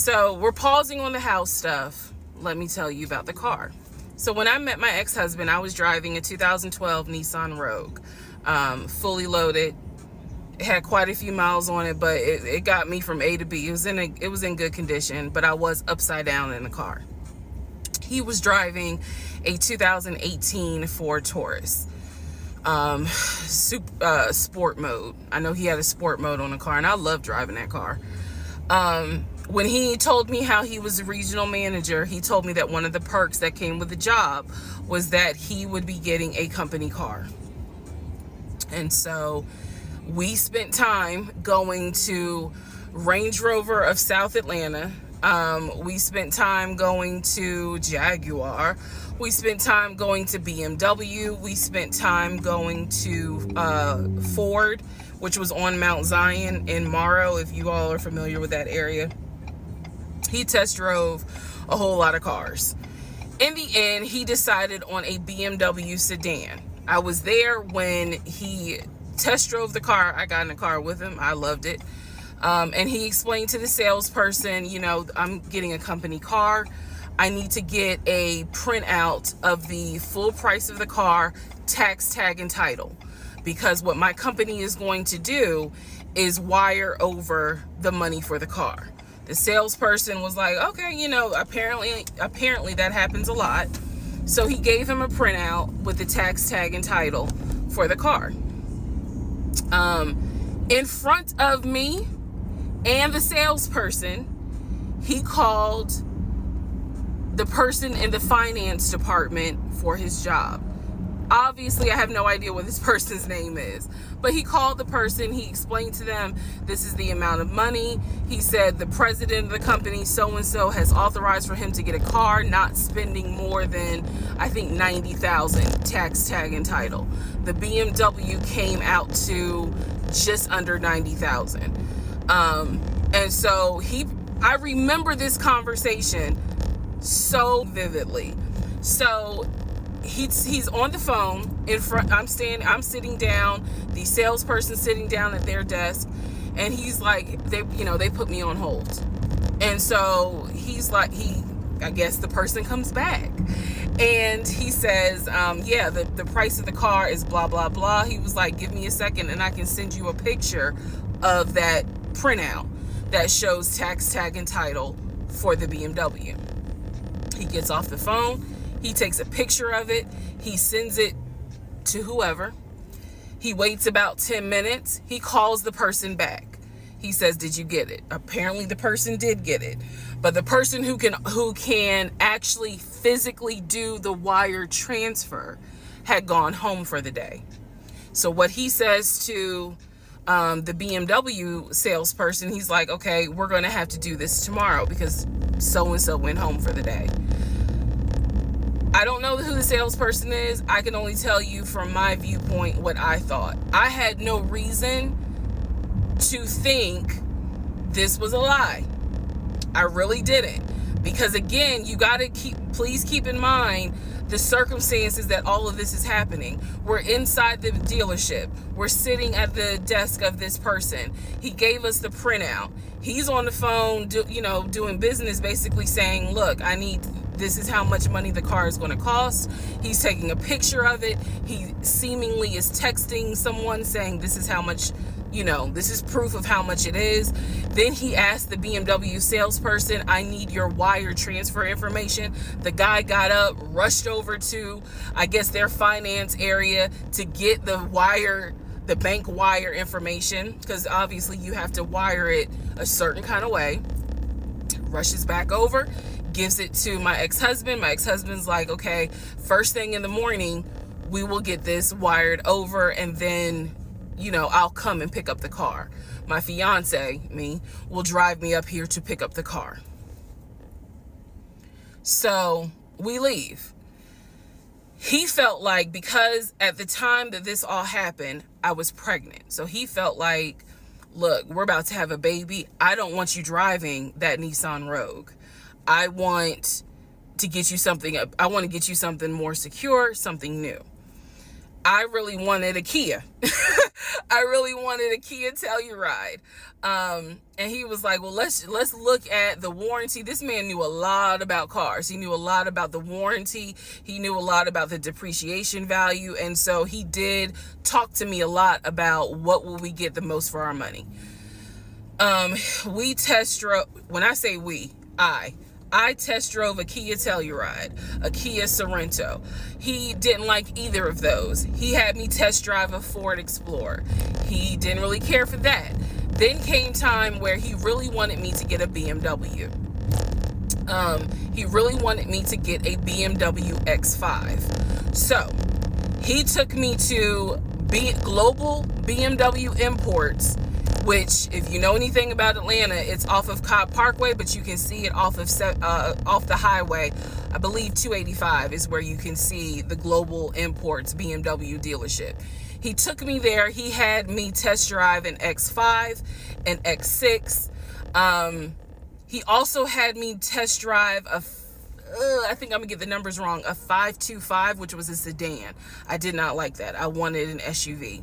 So we're pausing on the house stuff. Let me tell you about the car. So when I met my ex-husband, I was driving a 2012 Nissan Rogue, fully loaded. It had quite a few miles on it, but it got me from A to B. It was in good condition, but I was upside down in the car. He was driving a 2018 Ford Taurus, sport mode. I know he had a sport mode on the car, and I love driving that car. When he told me how he was a regional manager, he told me that one of the perks that came with the job was that he would be getting a company car. And so we spent time going to Range Rover of South Atlanta. We spent time going to Jaguar. We spent time going to BMW. We spent time going to Ford, which was on Mount Zion in Morrow, if you all are familiar with that area. He test drove a whole lot of cars. In the end, he decided on a BMW sedan. I was there when he test drove the car. I got in the car with him. I loved it. And he explained to the salesperson, I'm getting a company car. I need to get a printout of the full price of the car, tax, tag, and title. Because what my company is going to do is wire over the money for the car. The salesperson was like, okay, apparently that happens a lot. So he gave him a printout with the tax, tag, and title for the car. In front of me and the salesperson, he called the person in the finance department for his job. Obviously, I have no idea what this person's name is, but he called the person. He explained to them, this is the amount of money. He said the president of the company, so-and-so, has authorized for him to get a car, not spending more than, I think, $90,000 tax, tag, and title. The BMW came out to just under $90,000. And so I remember this conversation so vividly. So he's on the phone in front. I'm sitting down, the salesperson sitting down at their desk, and he's like, they put me on hold. And so he's like, I guess the person comes back and he says, the price of the car is blah, blah, blah. He was like, give me a second and I can send you a picture of that printout that shows tax, tag, and title for the BMW. He gets off the phone. He takes a picture of it. He sends it to whoever. He waits about 10 minutes. He calls the person back. He says, did you get it? Apparently the person did get it. But the person who can actually physically do the wire transfer had gone home for the day. So what he says to the BMW salesperson, he's like, okay, we're going to have to do this tomorrow because so-and-so went home for the day. I don't know who the salesperson is. I can only tell you from my viewpoint what I thought. I had no reason to think this was a lie. I really didn't. Because again, you got to please keep in mind the circumstances that all of this is happening. We're inside the dealership. We're sitting at the desk of this person. He gave us the printout. He's on the phone, doing business, basically saying, look, this is how much money the car is going to cost. He's taking a picture of it. He seemingly is texting someone saying, this is how much, this is proof of how much it is. Then he asked the BMW salesperson, I need your wire transfer information. The guy got up, rushed over to, I guess, their finance area to get the bank wire information, because obviously you have to wire it a certain kind of way. Rushes back over, gives it to my ex-husband. My ex-husband's like, okay, first thing in the morning, we will get this wired over, and then, I'll come and pick up the car. My fiance, will drive me up here to pick up the car. So we leave. He felt like, because at the time that this all happened, I was pregnant. So he felt like, look, we're about to have a baby. I don't want you driving that Nissan Rogue. I want to get you something more secure, something new. I really wanted a Kia. I really wanted a Kia Telluride. And he was like, well, let's look at the warranty. This man knew a lot about cars. He knew a lot about the warranty. He knew a lot about the depreciation value. And so he did talk to me a lot about what will we get the most for our money. We test drove, when I say we, I test drove a Kia Telluride, a Kia Sorento. He didn't like either of those. He had me test drive a Ford Explorer. He didn't really care for that. Then came time where he really wanted me to get a BMW. He really wanted me to get a BMW X5. So he took me to Global BMW Imports, which, if you know anything about Atlanta, it's off of Cobb Parkway, but you can see it off the highway. I believe 285 is where you can see the Global Imports BMW dealership. He took me there. He had me test drive an X5, an X6. He also had me test drive I think I'm gonna get the numbers wrong, a 525, which was a sedan. I did not like that. I wanted an SUV.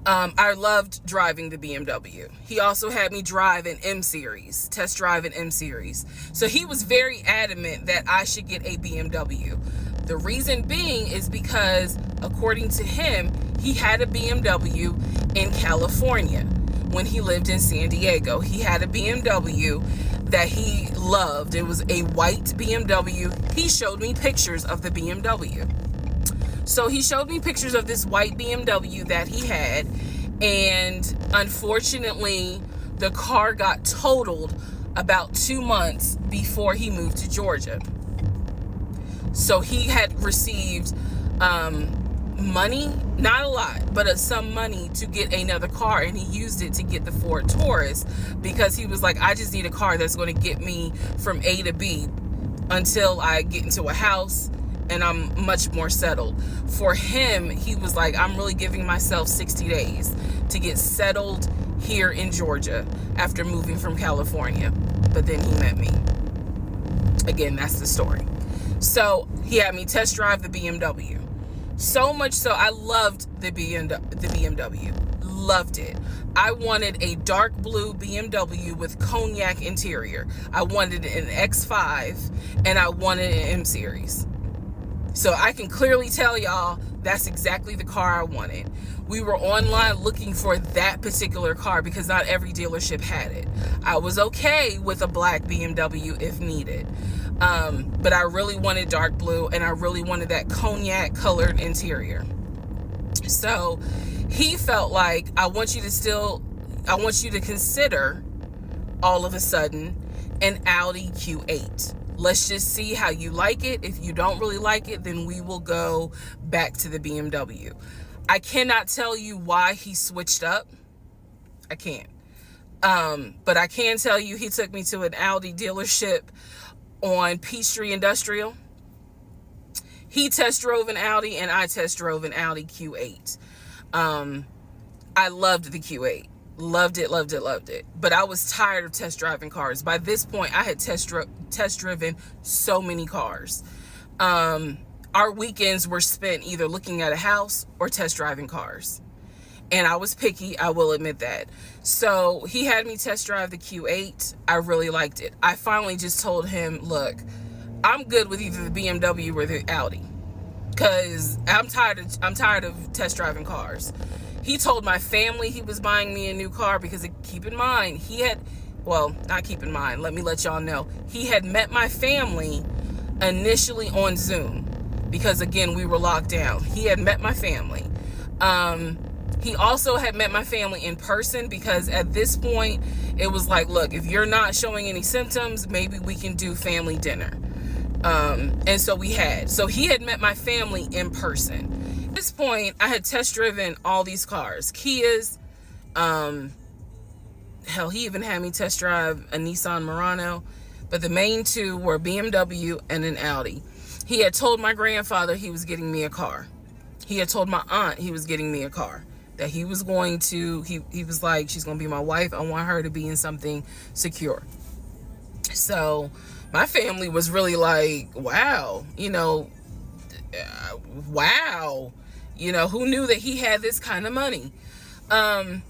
I loved driving the BMW. He also had me drive an M Series, test drive an M Series. So he was very adamant that I should get a BMW. The reason being is because, according to him, he had a BMW in California when he lived in San Diego. He had a BMW that he loved. It was a white BMW. He showed me pictures of the BMW. So he showed me pictures of this white BMW that he had, and unfortunately, the car got totaled about 2 months before he moved to Georgia. So he had received money, not a lot, but some money to get another car, and he used it to get the Ford Taurus because he was like, I just need a car that's going to get me from A to B until I get into a house and I'm much more settled. For him, he was like, I'm really giving myself 60 days to get settled here in Georgia after moving from California. But then he met me. Again, that's the story. So he had me test drive the BMW. So much so, I loved the BMW. Loved it. I wanted a dark blue BMW with cognac interior. I wanted an X5 and I wanted an M Series. So I can clearly tell y'all that's exactly the car I wanted. We were online looking for that particular car because not every dealership had it. I was okay with a black BMW if needed. But I really wanted dark blue, and I really wanted that cognac colored interior. So he felt like, I want you to consider all of a sudden an Audi Q8. Let's just see how you like it. If you don't really like it, then we will go back to the BMW. I cannot tell you why he switched up. I can't. But I can tell you he took me to an Audi dealership on Peachtree Industrial. He test drove an Audi and I test drove an Audi Q8. I loved the Q8. Loved it, loved it, loved it. But I was tired of test driving cars. By this point, I had test driven so many cars. Our weekends were spent either looking at a house or test driving cars. And I was picky, I will admit that. So he had me test drive the Q8. I really liked it. I finally just told him, look, I'm good with either the BMW or the Audi, because I'm tired of test driving cars. He told my family he was buying me a new car because, keep in mind, let me let y'all know. He had met my family initially on Zoom because, again, we were locked down. He had met my family. He also had met my family in person because at this point, it was like, look, if you're not showing any symptoms, maybe we can do family dinner. And so we had. So he had met my family in person. At this point, I had test driven all these cars. Kias. Hell, he even had me test drive a Nissan Murano. But the main two were BMW and an Audi. He had told my grandfather he was getting me a car. He had told my aunt he was getting me a car. That he was going to, he was like, she's going to be my wife. I want her to be in something secure. So my family was really like, wow, wow. You know, who knew that he had this kind of money? And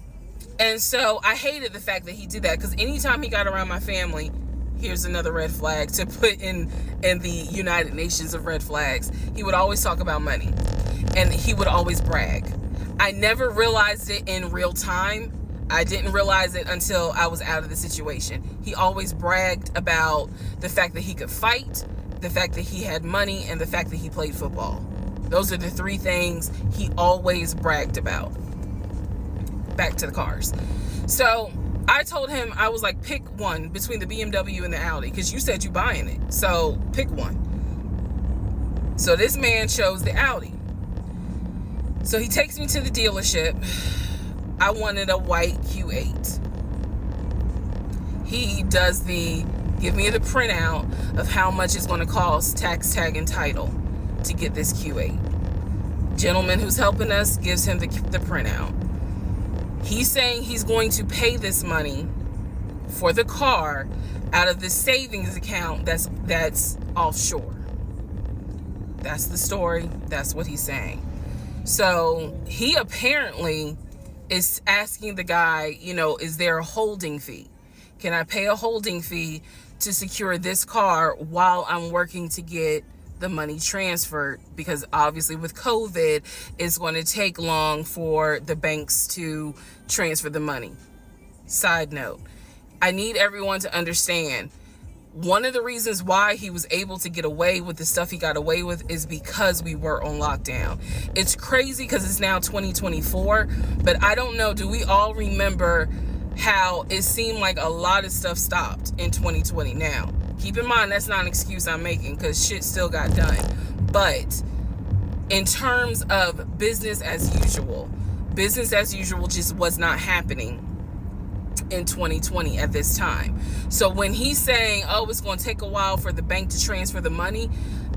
so I hated the fact that he did that, because anytime he got around my family, here's another red flag to put in the United Nations of red flags. He would always talk about money, and he would always brag. I never realized it in real time. I didn't realize it until I was out of the situation. He always bragged about the fact that he could fight, the fact that he had money, and the fact that he played football. Those are the three things he always bragged about. Back to the cars. So I told him, I was like, pick one between the BMW and the Audi, because you said you buying it. So pick one. So this man chose the Audi. So he takes me to the dealership. I wanted a white Q8. He does give me the printout of how much it's going to cost, tax, tag, and title, to get this Q8. Gentleman who's helping us gives him the printout. He's saying he's going to pay this money for the car out of the savings account that's offshore. That's the story. That's what he's saying. So he apparently is asking the guy, you know, is there a holding fee? Can I pay a holding fee to secure this car while I'm working to get the money transferred? Because obviously with COVID, it's going to take long for the banks to transfer the money. Side note, I need everyone to understand, one of the reasons why he was able to get away with the stuff he got away with is because we were on lockdown. It's crazy because it's now 2024, but I don't know, do we all remember how it seemed like a lot of stuff stopped in 2020? Now, keep in mind, that's not an excuse I'm making, because shit still got done. But in terms of business as usual just was not happening in 2020 at this time. So when he's saying, oh, it's going to take a while for the bank to transfer the money,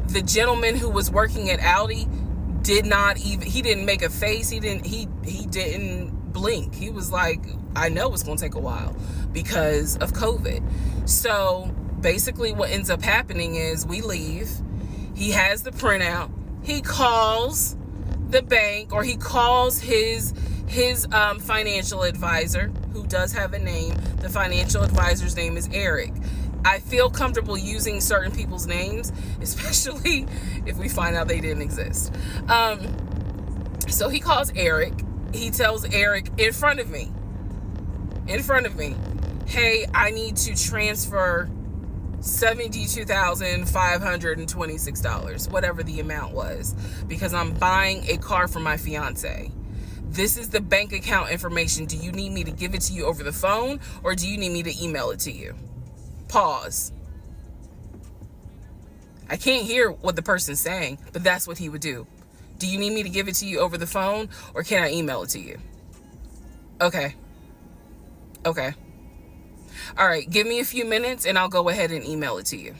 the gentleman who was working at Audi he didn't make a face. He didn't blink. He was like, I know it's going to take a while because of COVID. So basically what ends up happening is we leave. He has the printout. He calls the bank, or he calls his financial advisor, who does have a name. The financial advisor's name is Eric. I feel comfortable using certain people's names, especially if we find out they didn't exist. So he calls Eric. He tells Eric in front of me, hey, I need to transfer $72,526, whatever the amount was, because I'm buying a car for my fiance. This is the bank account information. Do you need me to give it to you over the phone, or do you need me to email it to you? Pause. I can't hear what the person's saying, but that's what he would do. Do you need me to give it to you over the phone, or can I email it to you? Okay. All right, give me a few minutes and I'll go ahead and email it to you.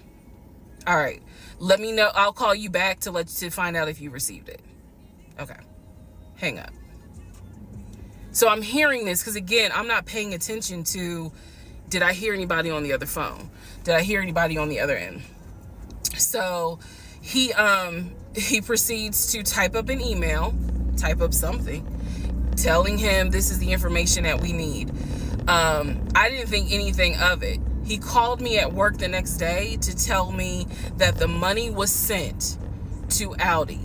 All right, let me know. I'll call you back to find out if you received it. Okay, hang up. So I'm hearing this because, again, I'm not paying attention to, did I hear anybody on the other phone? Did I hear anybody on the other end? So he proceeds to type up an email, type up something, telling him this is the information that we need. I didn't think anything of it. He called me at work the next day to tell me that the money was sent to Audi,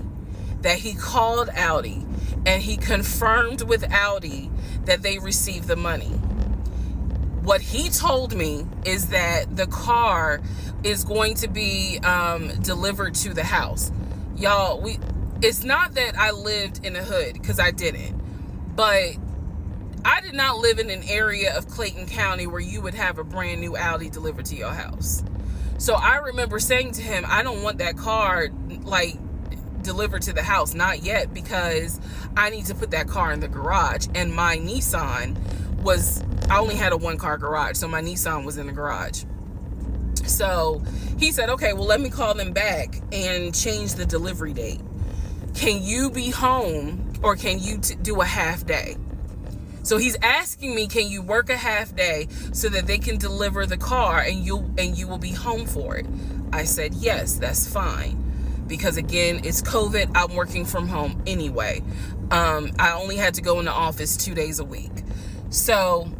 that he called Audi and he confirmed with Audi that they received the money. What he told me is that the car is going to be delivered to the house. Y'all, it's not that I lived in the hood, because I didn't, but I did not live in an area of Clayton County where you would have a brand new Audi delivered to your house. So I remember saying to him, I don't want that car delivered to the house, not yet, because I need to put that car in the garage. And my Nissan I only had a 1-car garage, so my Nissan was in the garage. So he said, okay, well, let me call them back and change the delivery date. Can you be home, or can you do a half day? So he's asking me, can you work a half day so that they can deliver the car and you will be home for it? I said, yes, that's fine. because again, it's COVID. I'm working from home anyway. I only had to go in the office 2 days a week. So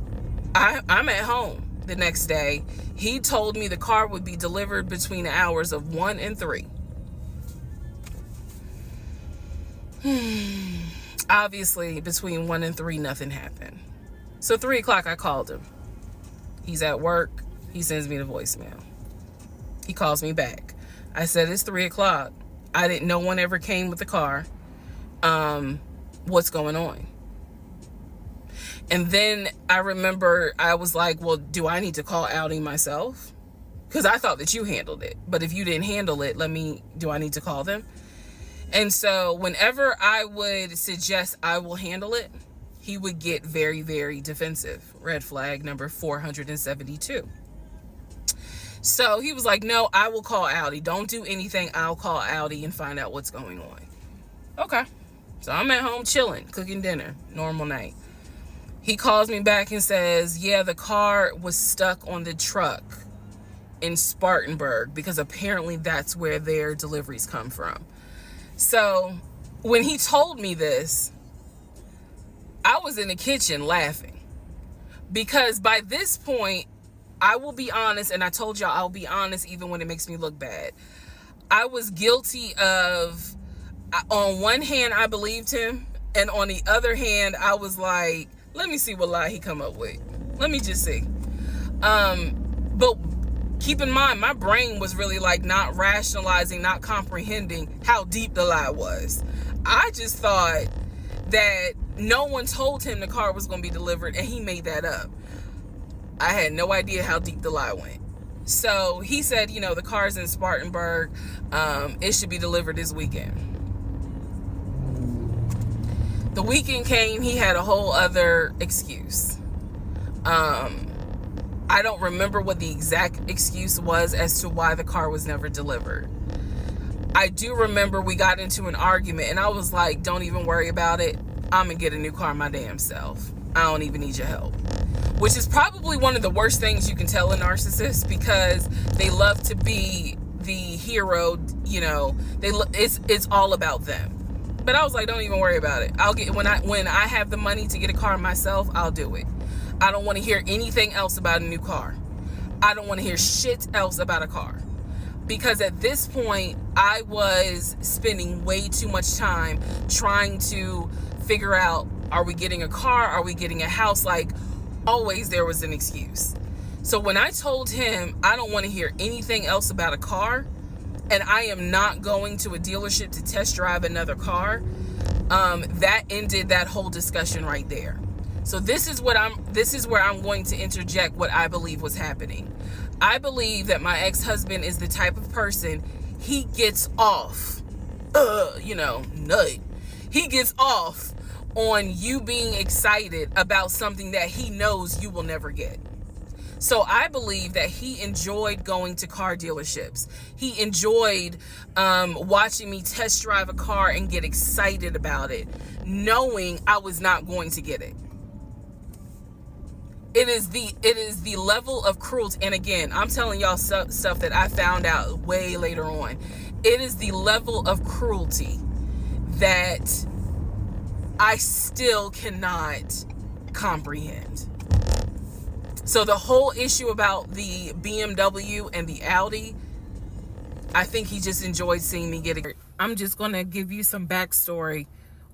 I'm at home the next day. He told me the car would be delivered between the hours of 1 and 3. Obviously, between 1 and 3, nothing happened. So 3 o'clock, I called him. He's at work. He sends me the voicemail. He calls me back. I said, it's 3 o'clock. No one ever came with the car. What's going on? And then I remember I was like, well, do I need to call Audi myself? Because I thought that you handled it. But if you didn't handle it, do I need to call them? And so whenever I would suggest I will handle it, he would get very, very defensive. Red flag number 472. So he was like, no, I will call Audi. Don't do anything. I'll call Audi and find out what's going on. Okay. So I'm at home chilling, cooking dinner, normal night. He calls me back and says, yeah, the car was stuck on the truck in Spartanburg, because apparently that's where their deliveries come from. So when he told me this, I was in the kitchen laughing, because by this point, I will be honest, and I told y'all I'll be honest even when it makes me look bad. I was guilty of, on one hand, I believed him, and on the other hand, I was like, let me see what lie he come up with. Let me just see. But keep in mind, my brain was really like not rationalizing, not comprehending how deep the lie was. I just thought that no one told him the car was going to be delivered, and he made that up. I had no idea how deep the lie went. So he said, the car's in Spartanburg. It should be delivered this weekend. The weekend came, he had a whole other excuse. I don't remember what the exact excuse was as to why the car was never delivered. I do remember we got into an argument, and I was like, don't even worry about it. I'm going to get a new car my damn self. I don't even need your help. Which is probably one of the worst things you can tell a narcissist, because they love to be the hero, it's all about them. But I was like, don't even worry about it. I'll get when I have the money to get a car myself, I'll do it. I don't want to hear anything else about a new car. I don't want to hear shit else about a car. Because at this point, I was spending way too much time trying to figure out, are we getting a car? Are we getting a house? Like, always there was an excuse. So when I told him I don't want to hear anything else about a car, and I am not going to a dealership to test drive another car, that ended that whole discussion right there. So this is where I'm going to interject what I believe was happening. I believe that my ex-husband is the type of person, he gets off, nut. He gets off on you being excited about something that he knows you will never get. So I believe that he enjoyed going to car dealerships. He enjoyed watching me test drive a car and get excited about it, knowing I was not going to get it. It is the level of cruelty. And again, I'm telling y'all stuff that I found out way later on. It is the level of cruelty that I still cannot comprehend. So the whole issue about the BMW and the Audi, I think he just enjoyed seeing me get it. I'm just going to give you some backstory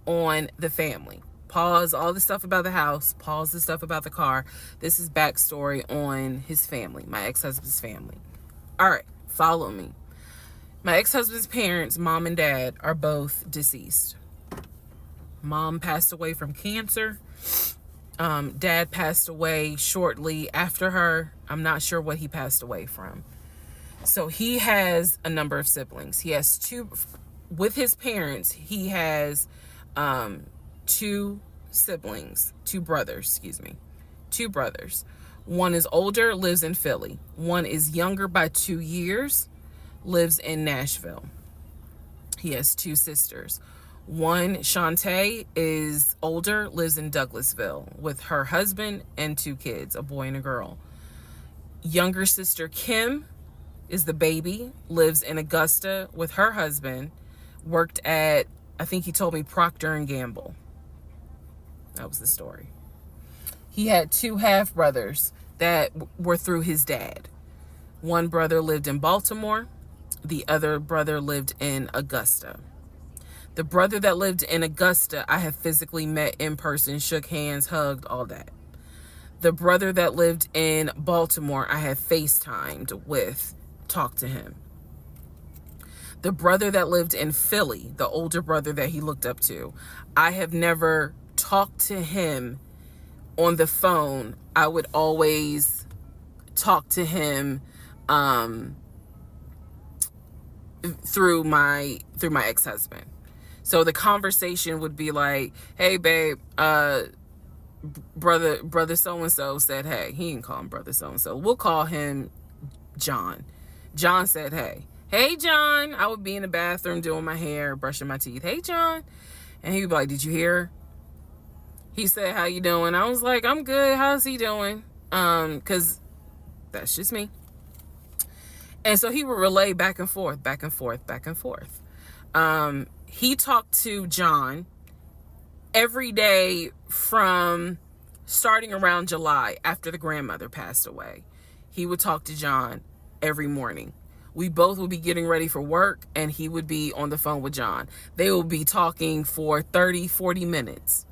on the family. Pause all the stuff about the house. Pause the stuff about the car. This is backstory on his family, my ex-husband's family. All right, follow me. My ex-husband's parents, mom and dad, are both deceased. Mom passed away from cancer. Dad passed away shortly after her. I'm not sure what he passed away from. So he has a number of siblings. He has two, with his parents, he has two brothers. One is older, lives in Philly. One is younger by 2 years, lives in Nashville. He has two sisters. One, Shantae, is older, lives in Douglasville with her husband and two kids, a boy and a girl. Younger sister Kim is the baby, lives in Augusta with her husband, worked at, I think he told me, Procter and Gamble. That was the story. He had 2 half brothers that were through his dad. One brother lived in Baltimore. The other brother lived in Augusta. The brother that lived in Augusta, I have physically met in person, shook hands, hugged, all that. The brother that lived in Baltimore, I have FaceTimed with, talked to him. The brother that lived in Philly, the older brother that he looked up to, I have never talked to him on the phone. I would always talk to him through my ex-husband. So the conversation would be like, hey babe, brother so-and-so said hey. He didn't call him brother so-and-so. We'll call him John. John said hey. Hey John. I would be in the bathroom doing my hair, brushing my teeth. Hey John. And he would be like, did you hear? He said, how you doing? I was like, I'm good. How's he doing? Because that's just me. And so he would relay back and forth, back and forth, back and forth. He talked to John every day from starting around July after the grandmother passed away. He would talk to John every morning. We both would be getting ready for work and he would be on the phone with John. They would be talking for 30, 40 minutes,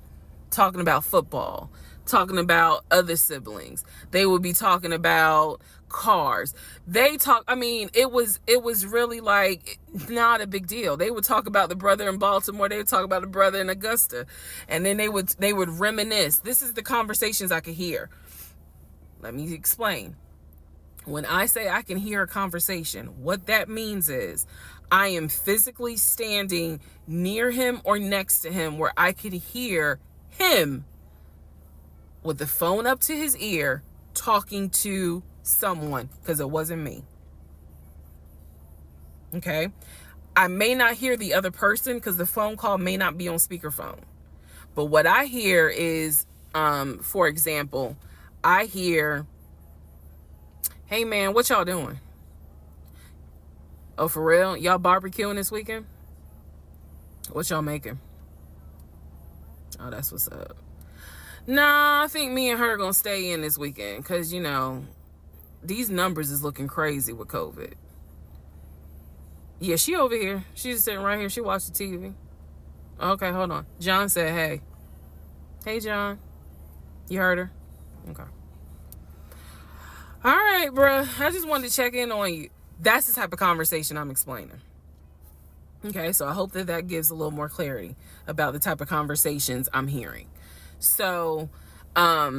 talking about football, talking about other siblings. They would be talking about cars. It was really like not a big deal. They would talk about the brother in Baltimore. They would talk about the brother in Augusta. And then they would reminisce. This is the conversations I could hear. Let me explain. When I say I can hear a conversation, what that means is I am physically standing near him or next to him where I could hear him with the phone up to his ear talking to someone, because it wasn't me. Okay? I may not hear the other person because the phone call may not be on speakerphone. But what I hear is, for example, I hear, hey man, what y'all doing? Oh, for real? Y'all barbecuing this weekend? What y'all making? Oh, that's what's up. Nah, I think me and her gonna stay in this weekend because, these numbers is looking crazy with COVID. Yeah, she over here. She's sitting right here. She watched the TV. Okay, hold on. John said, hey. Hey, John. You heard her? Okay. All right, bruh. I just wanted to check in on you. That's the type of conversation I'm explaining. Okay, so I hope that gives a little more clarity about the type of conversations I'm hearing. So, I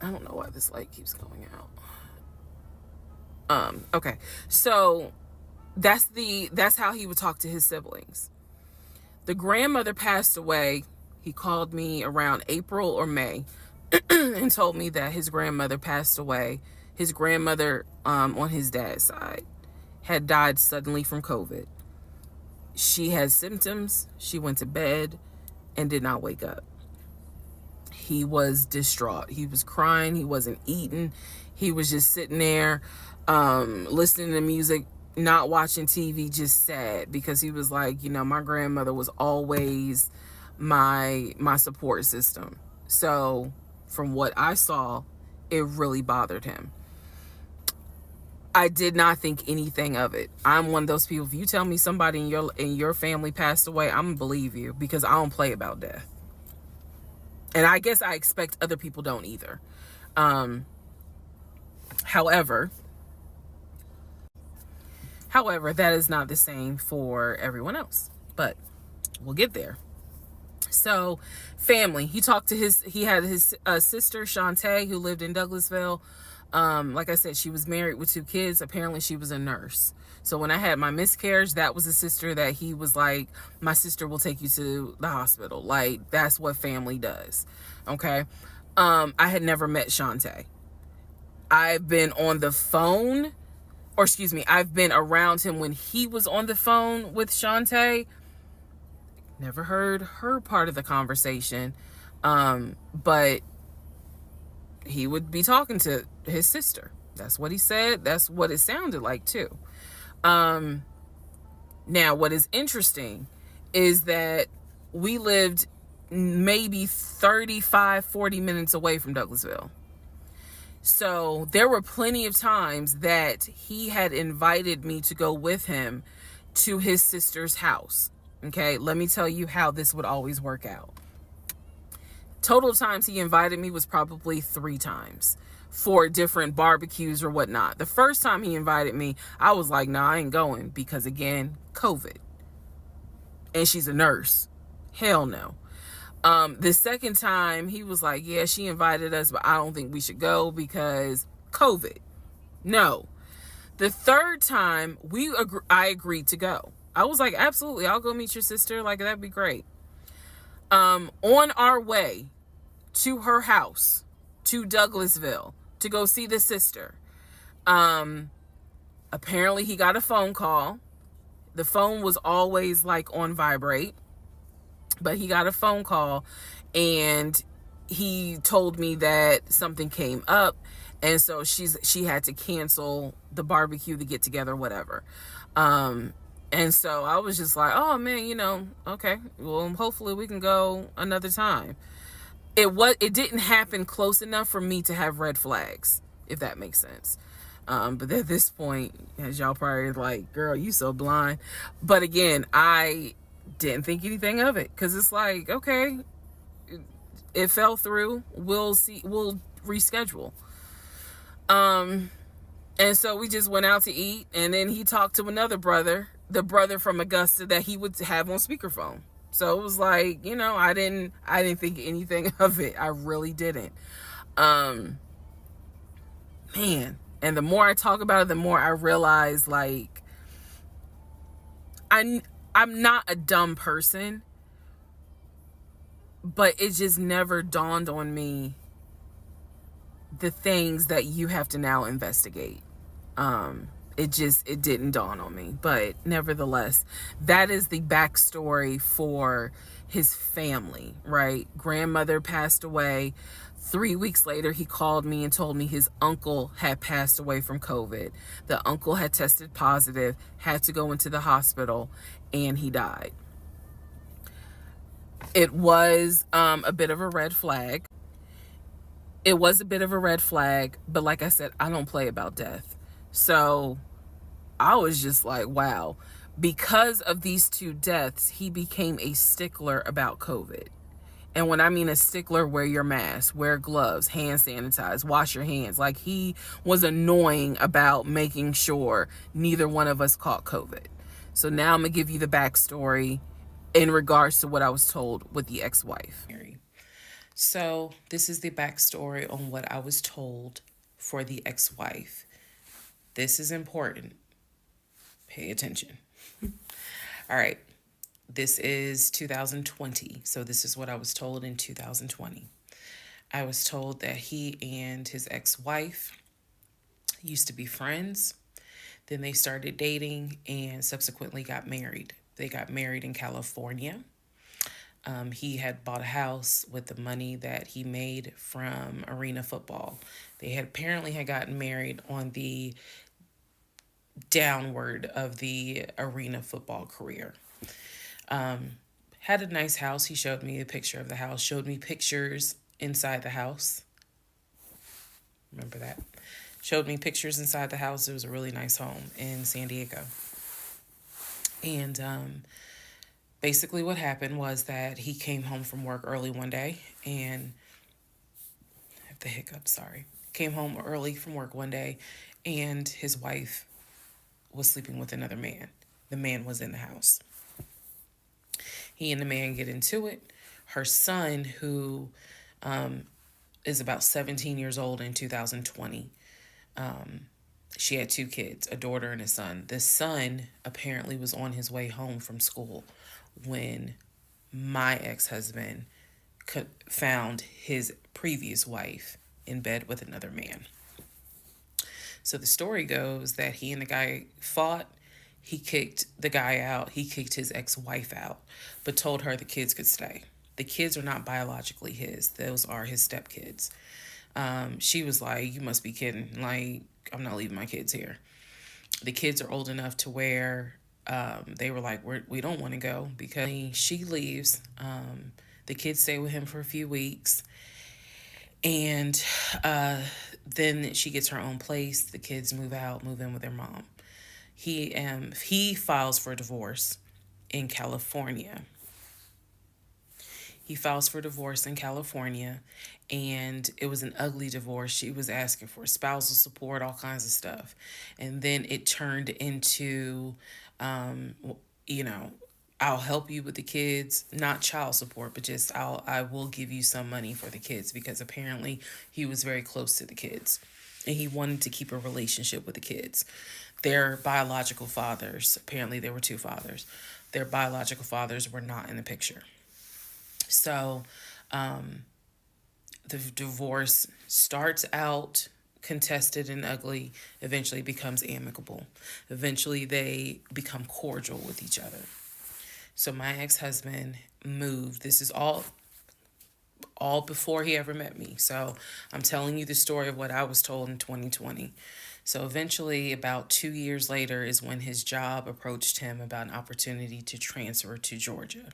don't know why this light keeps going out. Okay, so that's how he would talk to his siblings. The grandmother passed away. He called me around April or May and told me that his grandmother passed away. His grandmother, on his dad's side, had died suddenly from COVID. She had symptoms. She went to bed and did not wake up. He was distraught. He was crying. He wasn't eating. He was just sitting there, listening to music, not watching TV, just sad, because he was like, my grandmother was always my support system. So from what I saw, it really bothered him. I did not think anything of it. I'm one of those people, if you tell me somebody in your family passed away, I'm gonna believe you, because I don't play about death. And I guess I expect other people don't either. However, that is not the same for everyone else, but we'll get there. So family, he had his sister Shantae, who lived in Douglasville. Like I said, she was married with 2 kids. Apparently she was a nurse. So when I had my miscarriage, that was a sister that he was like, my sister will take you to the hospital. Like, that's what family does. Okay. I had never met Shantae. I've been on the phone, I've been around him when he was on the phone with Shantae. Never heard her part of the conversation. But he would be talking to his sister. That's what he said. That's what it sounded like too. Now, what is interesting is that we lived maybe 35, 40 minutes away from Douglasville. So there were plenty of times that he had invited me to go with him to his sister's house. Okay, let me tell you how this would always work out. Total times he invited me was probably 3 times for different barbecues or whatnot. The first time he invited me, I was like, nah, I ain't going because, again, COVID. And she's a nurse. Hell no. The second time he was like, yeah, she invited us, but I don't think we should go because COVID. No. The third time I agreed to go. I was like, absolutely, I'll go meet your sister. Like, that'd be great. On our way to her house, to Douglasville, to go see the sister, apparently he got a phone call. The phone was always like on vibrate, but he got a phone call and he told me that something came up, and so she had to cancel the barbecue, the get together, whatever. And so I was just like, oh man, okay, well, hopefully we can go another time. It didn't happen close enough for me to have red flags, if that makes sense. But at this point, as y'all probably like, girl, you so blind. But again, I didn't think anything of it because it's like, okay, it fell through. We'll see. We'll reschedule. And so we just went out to eat, and then he talked to another brother, the brother from Augusta that he would have on speakerphone. So it was like, I didn't think anything of it. I really didn't. Man. And the more I talk about it, the more I realize, like, I'm not a dumb person, but it just never dawned on me the things that you have to now investigate. It didn't dawn on me. But nevertheless, that is the backstory for his family, right? Grandmother passed away. 3 weeks later, he called me and told me his uncle had passed away from COVID. The uncle had tested positive, had to go into the hospital, and he died. It was a bit of a red flag. It was a bit of a red flag, but like I said, I don't play about death. So I was just like, wow. Because of these 2 deaths, he became a stickler about COVID. And when I mean a stickler, wear your mask, wear gloves, hand sanitize, wash your hands. Like, he was annoying about making sure neither one of us caught COVID. So now I'm going to give you the backstory in regards to what I was told with the ex-wife. So this is the backstory on what I was told for the ex-wife. This is important. Pay attention. All right. This is 2020. So this is what I was told in 2020. I was told that he and his ex-wife used to be friends. Then they started dating and subsequently got married. They got married in California. He had bought a house with the money that he made from arena football. They had apparently gotten married on the downward of the arena football career. Had a nice house. He showed me a picture of the house, showed me pictures inside the house. Remember that? Showed me pictures inside the house. It was a really nice home in San Diego. And basically what happened was that he came home from work early one day and I have the hiccup, sorry. Came home early from work one day and his wife was sleeping with another man. The man was in the house. He and the man get into it. Her son, who is about 17 years old in 2020, she had 2 kids, a daughter and a son. The son apparently was on his way home from school when my ex-husband found his previous wife in bed with another man. So the story goes that he and the guy fought. He kicked the guy out. He kicked his ex-wife out, but told her the kids could stay. The kids are not biologically his. Those are his stepkids. She was like, you must be kidding. Like, I'm not leaving my kids here. The kids are old enough to where they were like, we don't want to go, because she leaves. The kids stay with him for a few weeks. And then she gets her own place. The kids move out, move in with their mom. He files for divorce in California. He files for divorce in California, and it was an ugly divorce. She was asking for spousal support, all kinds of stuff. And then it turned into, um, you know, I'll help you with the kids, not child support, but just I will give you some money for the kids, because apparently he was very close to the kids and he wanted to keep a relationship with the kids. Their biological fathers, apparently there were two fathers, their biological fathers were not in the picture. So the divorce starts out contested and ugly, eventually becomes amicable. Eventually they become cordial with each other. So my ex-husband moved. This is all before he ever met me. So I'm telling you the story of what I was told in 2020. So eventually, about 2 years later, is when his job approached him about an opportunity to transfer to Georgia.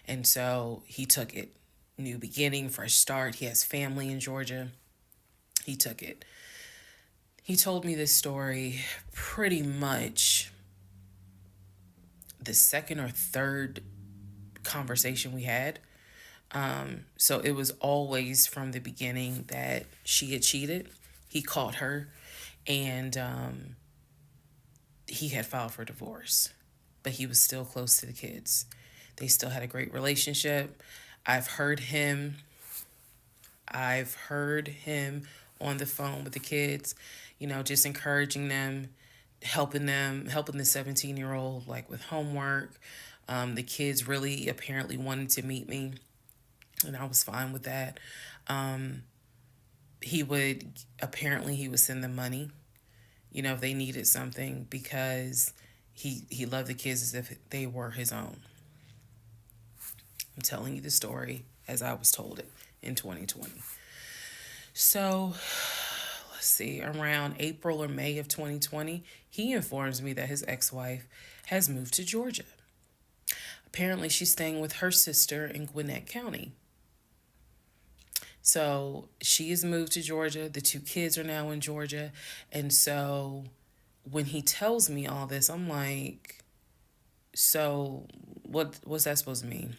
And so he took it. New beginning, fresh start. He has family in Georgia. He took it. He told me this story pretty much the second or third conversation we had. So it was always from the beginning that she had cheated. He caught her, and he had filed for divorce, but he was still close to the kids. They still had a great relationship. I've heard him on the phone with the kids, just encouraging them, helping the 17-year-old like with homework. The kids really apparently wanted to meet me, and I was fine with that. He would send them money, if they needed something, because he loved the kids as if they were his own. I'm telling you the story as I was told it in 2020. So let's see, around April or May of 2020, he informs me that his ex-wife has moved to Georgia. Apparently, she's staying with her sister in Gwinnett County. So she has moved to Georgia. The two kids are now in Georgia. And so when he tells me all this, I'm like, so what's that supposed to mean?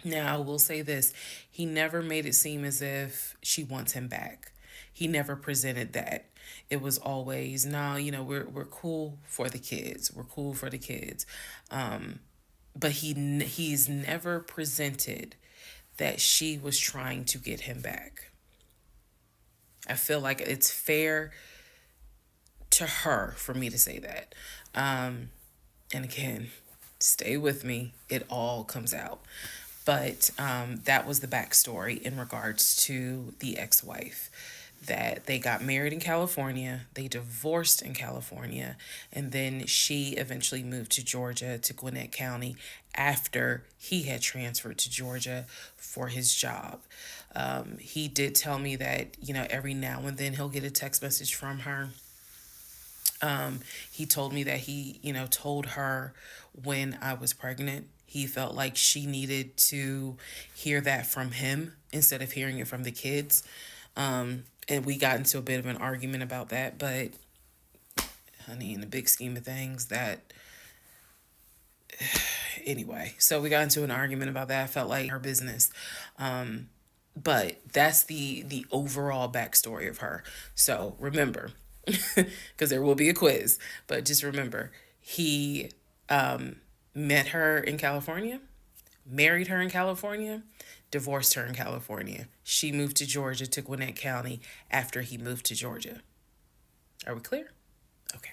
Now, I will say this. He never made it seem as if she wants him back. He never presented that. It was always, no, we're cool for the kids. We're cool for the kids. But he's never presented that she was trying to get him back. I feel like it's fair to her for me to say that. And again, stay with me. It all comes out. But that was the backstory in regards to the ex-wife, that they got married in California, they divorced in California, and then she eventually moved to Georgia, to Gwinnett County, after he had transferred to Georgia for his job. He did tell me that, every now and then he'll get a text message from her. He told me that he, told her when I was pregnant. He felt like she needed to hear that from him instead of hearing it from the kids. And we got into a bit of an argument about that. But, honey, in the big scheme of things, anyway. So we got into an argument about that. I felt like her business. But that's the overall backstory of her. So remember, because there will be a quiz, but just remember, he met her in California, married her in California, divorced her in California. She moved to Georgia, to Gwinnett County, after he moved to Georgia. Are we clear? Okay.